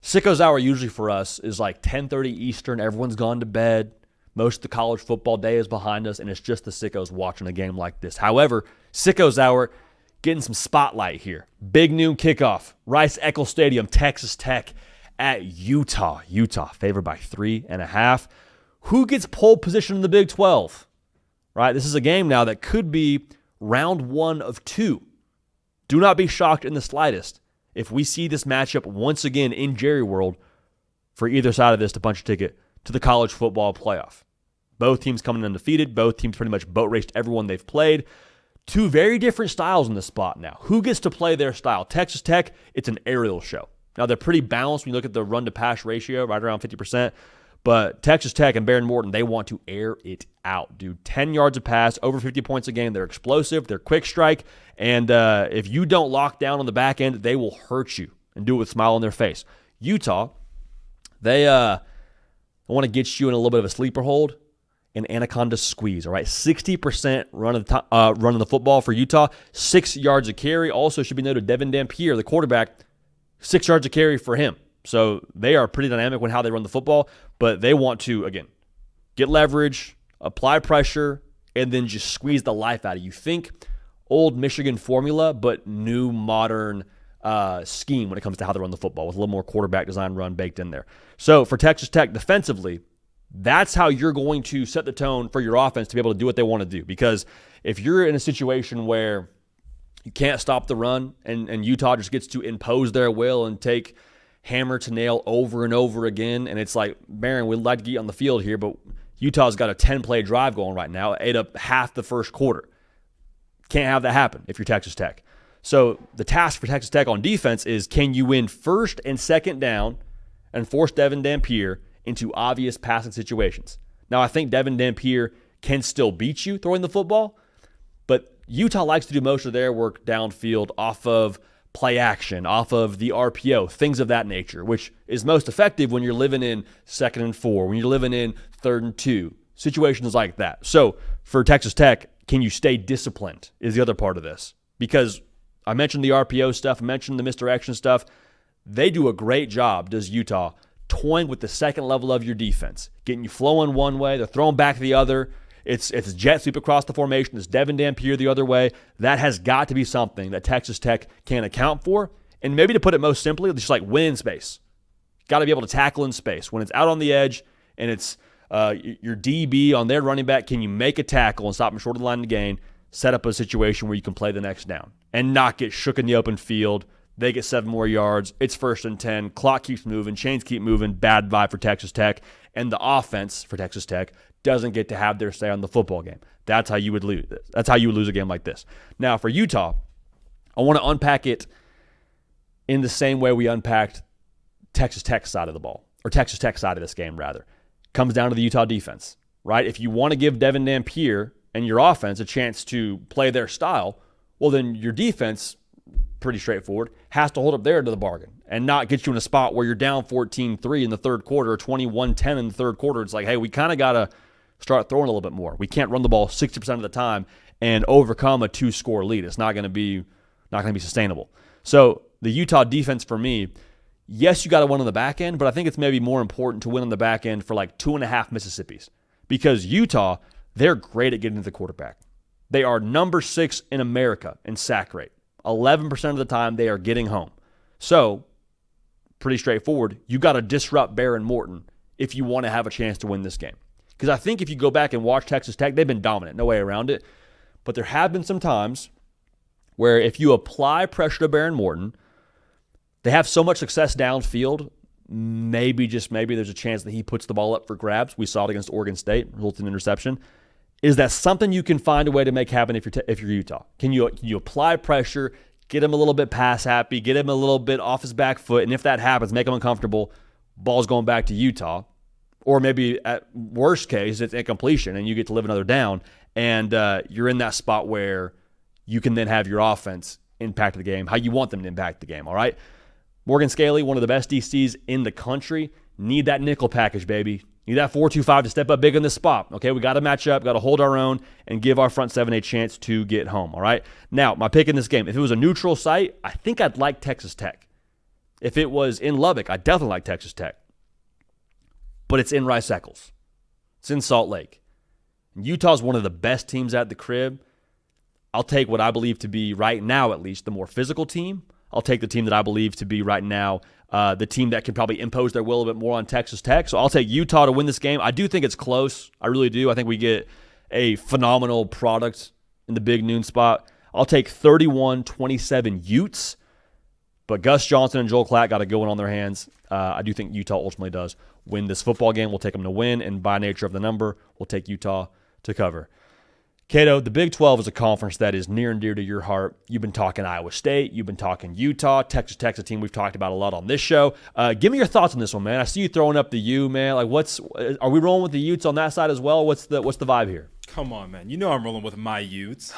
Sicko's hour usually for us is like 10:30 Eastern. Everyone's gone to bed. Most of the college football day is behind us, and it's just the sickos watching a game like this. However, Sicko's hour getting some spotlight here. Big noon kickoff. Rice-Eccles Stadium, Texas Tech at Utah. Utah favored by 3.5. Who gets pole position in the Big 12? Right? This is a game now that could be round 1 of 2. Do not be shocked in the slightest if we see this matchup once again in Jerry World for either side of this to punch a ticket to the college football playoff. Both teams coming undefeated. Both teams pretty much boat raced everyone they've played. Two very different styles in this spot now. Who gets to play their style? Texas Tech, it's an aerial show. Now, they're pretty balanced when you look at the run-to-pass ratio, right around 50%. But Texas Tech and Baron Morton, they want to air it out, dude. 10 yards a pass, over 50 points a game. They're explosive. They're quick strike. And if you don't lock down on the back end, they will hurt you and do it with a smile on their face. Utah, they want to get you in a little bit of a sleeper hold, an anaconda squeeze, all right? 60% run of the football for Utah, 6 yards a carry. Also should be noted, Devin Dampier, the quarterback, 6 yards a carry for him. So they are pretty dynamic with how they run the football, but they want to, again, get leverage, apply pressure, and then just squeeze the life out of you. Think old Michigan formula, but new modern scheme when it comes to how they run the football with a little more quarterback design run baked in there. So for Texas Tech defensively, that's how you're going to set the tone for your offense to be able to do what they want to do. Because if you're in a situation where you can't stop the run and Utah just gets to impose their will and take hammer to nail over and over again, and it's like, Baron, we'd like to get you on the field here, but Utah's got a 10-play drive going right now. It ate up half the first quarter. Can't have that happen if you're Texas Tech. So the task for Texas Tech on defense is, can you win first and second down and force Devin Dampier into obvious passing situations? Now, I think Devin Dampier can still beat you throwing the football, but Utah likes to do most of their work downfield off of play action, off of the RPO, things of that nature, which is most effective when you're living in 2nd and 4, when you're living in 3rd and 2, situations like that. So for Texas Tech, can you stay disciplined is the other part of this. Because I mentioned the RPO stuff, I mentioned the misdirection stuff. They do a great job, does Utah, toying with the second level of your defense, getting you flowing one way, they're throwing back the other. It's jet sweep across the formation. It's Devin Dampier the other way. That has got to be something that Texas Tech can account for. And maybe to put it most simply, just like win in space. Got to be able to tackle in space. When it's out on the edge and it's your DB on their running back, can you make a tackle and stop them short of the line to gain, set up a situation where you can play the next down and not get shook in the open field. They get 7 more yards. It's 1st and 10. Clock keeps moving. Chains keep moving. Bad vibe for Texas Tech. And the offense for Texas Tech doesn't get to have their say on the football game. That's how you would lose. That's how you would lose a game like this. Now, for Utah, I want to unpack it in the same way we unpacked Texas Tech's side of the ball, or Texas Tech's side of this game, rather. Comes down to the Utah defense, right? If you want to give Devin Dampier and your offense a chance to play their style, well, then your defense, pretty straightforward, has to hold up there to the bargain and not get you in a spot where you're down 14-3 in the third quarter or 21-10 in the third quarter. It's like, hey, we kind of got to start throwing a little bit more. We can't run the ball 60% of the time and overcome a 2-score lead. It's not going to be sustainable. So the Utah defense for me, yes, you got to win on the back end, but I think it's maybe more important to win on the back end for like 2.5 Mississippis, because Utah, they're great at getting to the quarterback. They are number 6 in America in sack rate. 11% of the time they are getting home. So, pretty straightforward. You got to disrupt Baron Morton if you want to have a chance to win this game. Because I think if you go back and watch Texas Tech, they've been dominant. No way around it. But there have been some times where if you apply pressure to Baron Morton, they have so much success downfield, maybe there's a chance that he puts the ball up for grabs. We saw it against Oregon State, resulted in interception. Is that something you can find a way to make happen if you're Utah? Can you apply pressure, get him a little bit pass happy, get him a little bit off his back foot, and if that happens, make him uncomfortable, ball's going back to Utah. Or maybe at worst case, it's incompletion and you get to live another down, and you're in that spot where you can then have your offense impact the game how you want them to impact the game, all right? Morgan Scaley, one of the best DCs in the country, need that nickel package, baby. Need that 4-2-5 to step up big in this spot. Okay, we got to match up, got to hold our own, and give our front 7 a chance to get home, all right? Now, my pick in this game, if it was a neutral site, I think I'd like Texas Tech. If it was in Lubbock, I'd definitely like Texas Tech. But it's in Rice-Eccles. It's in Salt Lake. Utah's one of the best teams at the crib. I'll take what I believe to be right now, at least, the more physical team. I'll take the team that I believe to be right now the team that can probably impose their will a bit more on Texas Tech. So I'll take Utah to win this game. I do think it's close. I really do. I think we get a phenomenal product in the big noon spot. I'll take 31-27 Utes. But Gus Johnson and Joel Klatt got a good one on their hands. I do think Utah ultimately does win this football game. We'll take them to win, and by nature of the number, we'll take Utah to cover. Cato, the Big 12 is a conference that is near and dear to your heart. You've been talking Iowa State. You've been talking Utah. Texas Tech's a team we've talked about a lot on this show. Give me your thoughts on this one, man. I see you throwing up the U, man. Are we rolling with the Utes on that side as well? What's the vibe here? Come on, man. You know I'm rolling with my Utes.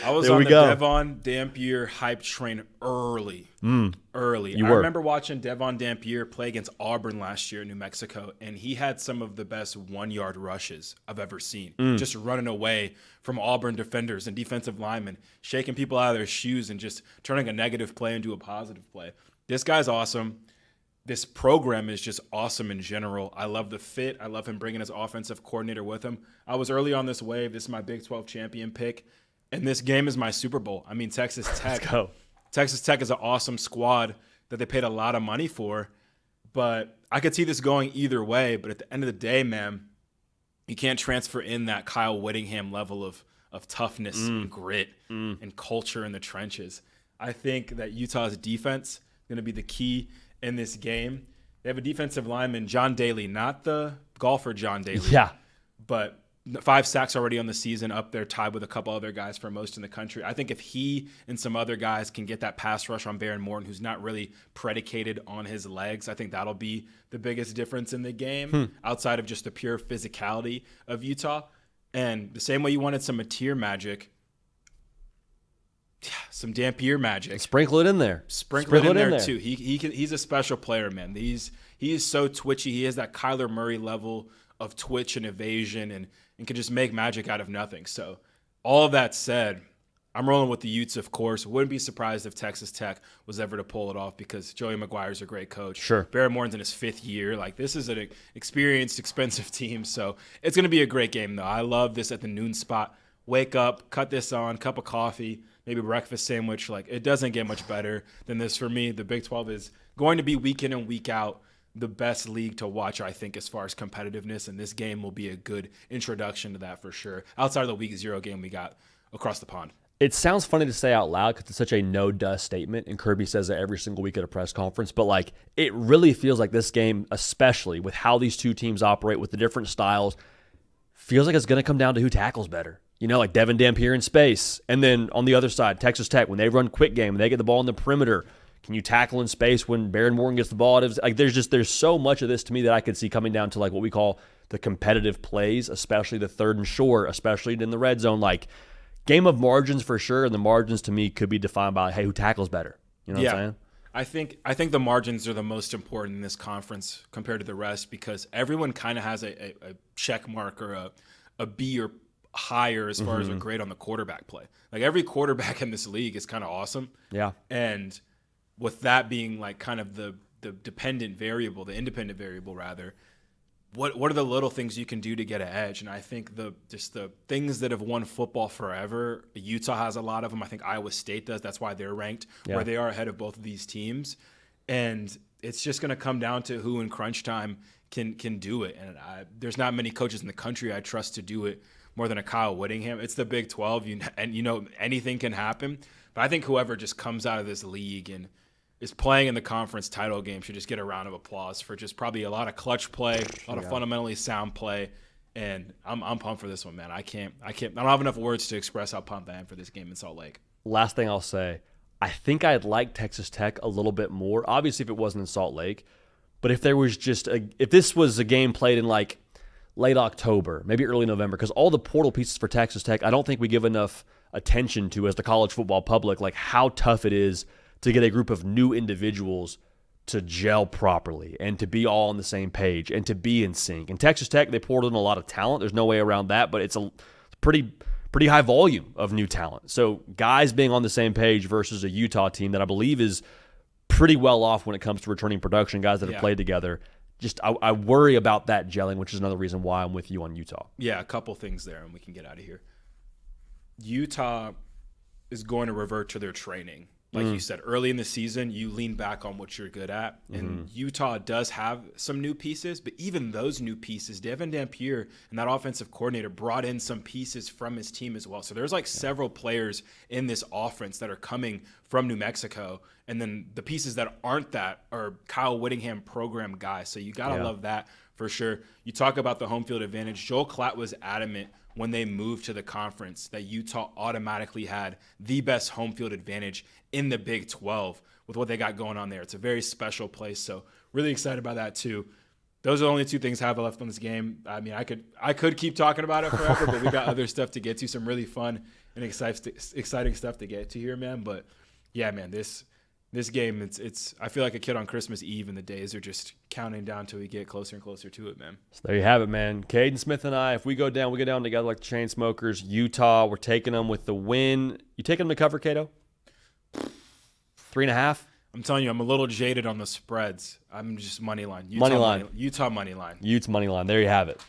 I was on the Devon Dampier hype train early. I remember watching Devon Dampier play against Auburn last year in New Mexico, and he had some of the best 1-yard rushes I've ever seen. Just running away from Auburn defenders and defensive linemen, shaking people out of their shoes and just turning a negative play into a positive play. This guy's awesome. This program is just awesome in general. I love the fit. I love him bringing his offensive coordinator with him. I was early on this wave. This is my Big 12 champion pick. And this game is my Super Bowl. I mean, Texas Tech. Let's go. Texas Tech is an awesome squad that they paid a lot of money for. But I could see this going either way. But at the end of the day, man, you can't transfer in that Kyle Whittingham level of toughness and grit and culture in the trenches. I think that Utah's defense is going to be the key in this game. They have a defensive lineman, John Daly, not the golfer John Daly. Yeah. But 5 sacks already on the season, up there, tied with a couple other guys for most in the country. I think if he and some other guys can get that pass rush on Baron Morton, who's not really predicated on his legs, I think that'll be the biggest difference in the game outside of just the pure physicality of Utah. And the same way you wanted some Mateer magic, some Dampier magic. Sprinkle it in there. Sprinkle it in there too. He's a special player, man. He is so twitchy. He has that Kyler Murray level of twitch and evasion and can just make magic out of nothing. So all of that said, I'm rolling with the Utes, of course. Wouldn't be surprised if Texas Tech was ever to pull it off because Joey McGuire's a great coach. Sure. Baron Morton's in his 5th year. Like, this is an experienced, expensive team. So it's going to be a great game, though. I love this at the noon spot. Wake up, cut this on, cup of coffee, maybe breakfast sandwich. Like, it doesn't get much better than this for me. The Big 12 is going to be week in and week out the best league to watch, I think, as far as competitiveness, and this game will be a good introduction to that for sure, outside of the Week 0 game we got across the pond. It sounds funny to say out loud because it's such a no-dust statement, and Kirby says it every single week at a press conference, but like it really feels like this game, especially with how these two teams operate with the different styles, feels like it's going to come down to who tackles better. You know, like Devin Dampier in space, and then on the other side, Texas Tech, when they run quick game, they get the ball in the perimeter. Can you tackle in space when Baron Morgan gets the ball? Like there's so much of this to me that I could see coming down to like what we call the competitive plays, especially the 3rd and short, especially in the red zone. Like game of margins for sure, and the margins to me could be defined by hey, who tackles better? You know what I'm saying? I think the margins are the most important in this conference compared to the rest because everyone kind of has a check mark or a B or higher as far as a grade on the quarterback play. Like every quarterback in this league is kind of awesome. Yeah. And with that being like kind of the independent variable rather, what are the little things you can do to get an edge? And I think the things that have won football forever, Utah has a lot of them. I think Iowa State does. That's why they're ranked where they are ahead of both of these teams. And it's just going to come down to who in crunch time can do it. And there's not many coaches in the country I trust to do it more than a Kyle Whittingham. It's the Big 12, and anything can happen. But I think whoever just comes out of this league and is playing in the conference title game should just get a round of applause for just probably a lot of clutch play, a lot of fundamentally sound play, and I'm pumped for this one, man. I don't have enough words to express how pumped I am for this game in Salt Lake. Last thing I'll say, I think I'd like Texas Tech a little bit more. Obviously, if it wasn't in Salt Lake, but if there was if this was a game played in like late October, maybe early November, because all the portal pieces for Texas Tech, I don't think we give enough attention to as the college football public, like how tough it is to get a group of new individuals to gel properly and to be all on the same page and to be in sync. And Texas Tech, they poured in a lot of talent. There's no way around that, but it's a pretty high volume of new talent. So guys being on the same page versus a Utah team that I believe is pretty well off when it comes to returning production, guys that have played together. Just I worry about that gelling, which is another reason why I'm with you on Utah. Yeah, a couple things there, and we can get out of here. Utah is going to revert to their training. Like you said, early in the season, you lean back on what you're good at. And Utah does have some new pieces, but even those new pieces, Devin Dampier and that offensive coordinator brought in some pieces from his team as well. So there's like several players in this offense that are coming from New Mexico. And then the pieces that aren't that are Kyle Whittingham program guys. So you got to love that for sure. You talk about the home field advantage. Joel Klatt was adamant when they moved to the conference that Utah automatically had the best home field advantage in the Big 12 with what they got going on there. It's a very special place, so really excited about that too. Those are the only two things I have left on this game. I mean, I could keep talking about it forever, but we got other stuff to get to, some really fun and exciting stuff to get to here, man. But yeah, man, this game, it's I feel like a kid on Christmas Eve, and the days are just counting down till we get closer and closer to it, man. So there you have it, man. Caden Smith and I, if we go down together like the Chainsmokers. Utah, we're taking them with the win. You taking them to cover, Cato? 3.5? I'm telling you, I'm a little jaded on the spreads. I'm just money line. Money line. Utah money line. Utes money line. There you have it.